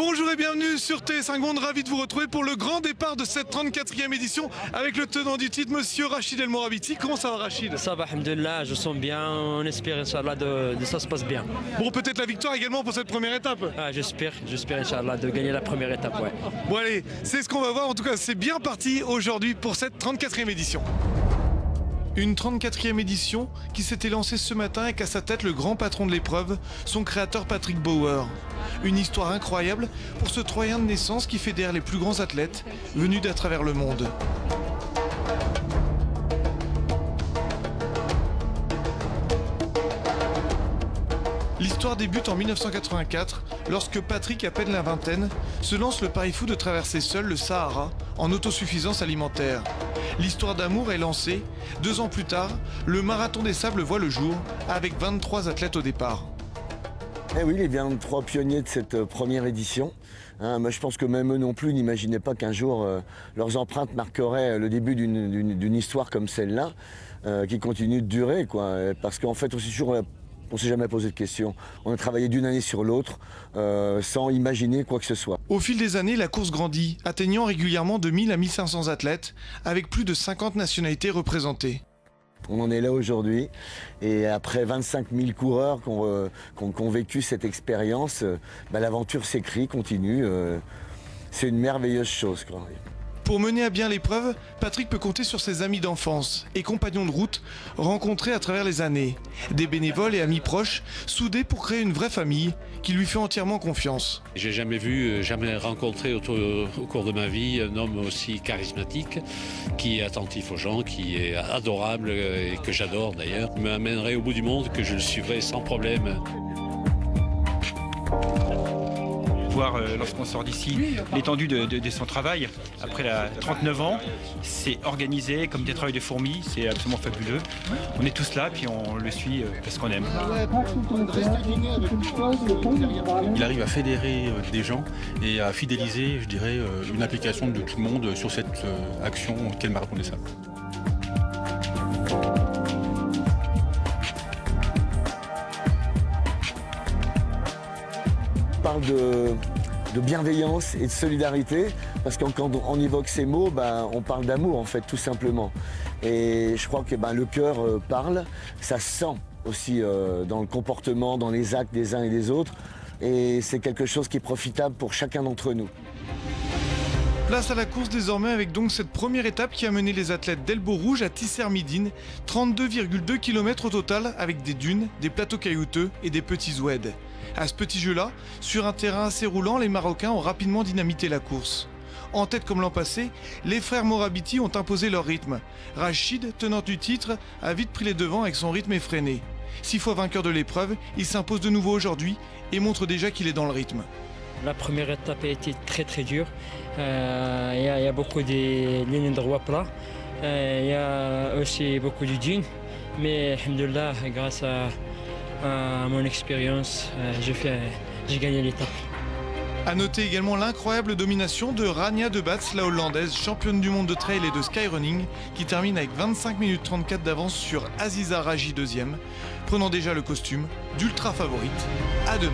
Bonjour et bienvenue sur TF5 Monde, ravi de vous retrouver pour le grand départ de cette 34e édition avec le tenant du titre, monsieur Rachid El Morabiti. Comment ça va, Rachid? Ça va, alhamdoulilah, je sens bien, on espère Inch'Allah de ça se passe bien. Bon, peut-être la victoire également pour cette première étape. J'espère Inch'Allah de gagner la première étape, ouais. Bon allez, c'est ce qu'on va voir, en tout cas c'est bien parti aujourd'hui pour cette 34e édition. Une 34e édition qui s'était lancée ce matin avec à sa tête le grand patron de l'épreuve, son créateur Patrick Bauer. Une histoire incroyable pour ce Troyen de naissance qui fédère les plus grands athlètes venus d'à travers le monde. L'histoire débute en 1984, lorsque Patrick, à peine la vingtaine, se lance le pari fou de traverser seul le Sahara en autosuffisance alimentaire. L'histoire d'amour est lancée. 2 ans plus tard, le marathon des sables voit le jour, avec 23 athlètes au départ. Eh oui, les 23 pionniers de cette première édition. Moi, je pense que même eux non plus n'imaginaient pas qu'un jour, leurs empreintes marqueraient le début d'une histoire comme celle-là, qui continue de durer, quoi. Parce qu'en fait, on ne s'est jamais posé de questions. On a travaillé d'une année sur l'autre sans imaginer quoi que ce soit. Au fil des années, la course grandit, atteignant régulièrement de 1000 à 1500 athlètes, avec plus de 50 nationalités représentées. On en est là aujourd'hui, et après 25 000 coureurs qui ont vécu cette expérience, l'aventure s'écrit, continue. C'est une merveilleuse chose, quoi. Pour mener à bien l'épreuve, Patrick peut compter sur ses amis d'enfance et compagnons de route rencontrés à travers les années. Des bénévoles et amis proches, soudés pour créer une vraie famille qui lui fait entièrement confiance. J'ai jamais rencontré au cours de ma vie un homme aussi charismatique, qui est attentif aux gens, qui est adorable et que j'adore d'ailleurs. Il m'amènerait au bout du monde, que je le suivrai sans problème. Voir lorsqu'on sort d'ici l'étendue de son travail après 39 ans, c'est organisé comme des travails de fourmis, c'est absolument fabuleux. On est tous là puis on le suit parce qu'on aime. Il arrive à fédérer des gens et à fidéliser, je dirais, une application de tout le monde sur cette action qu'est le marathon des sables. On parle de bienveillance et de solidarité, parce que quand on évoque ces mots, on parle d'amour en fait, tout simplement. Et je crois que le cœur parle, ça se sent aussi dans le comportement, dans les actes des uns et des autres, et c'est quelque chose qui est profitable pour chacun d'entre nous. Place à la course désormais avec donc cette première étape qui a mené les athlètes d'El Beau-Rouge à Tisser-Midine, 32,2 km au total avec des dunes, des plateaux caillouteux et des petits oueds. À ce petit jeu-là, sur un terrain assez roulant, les Marocains ont rapidement dynamité la course. En tête comme l'an passé, les frères Morabiti ont imposé leur rythme. Rachid, tenant du titre, a vite pris les devants avec son rythme effréné. 6 fois vainqueur de l'épreuve, il s'impose de nouveau aujourd'hui et montre déjà qu'il est dans le rythme. La première étape a été très dure. Il y a beaucoup de lignes droit plat. Il y a aussi beaucoup de dunes. Mais alhamdoulilah, grâce à mon expérience, j'ai gagné l'étape. A noter également l'incroyable domination de Rania De Bats, la hollandaise, championne du monde de trail et de skyrunning, qui termine avec 25 minutes 34 d'avance sur Aziza Raji 2e, prenant déjà le costume d'ultra favorite. À demain.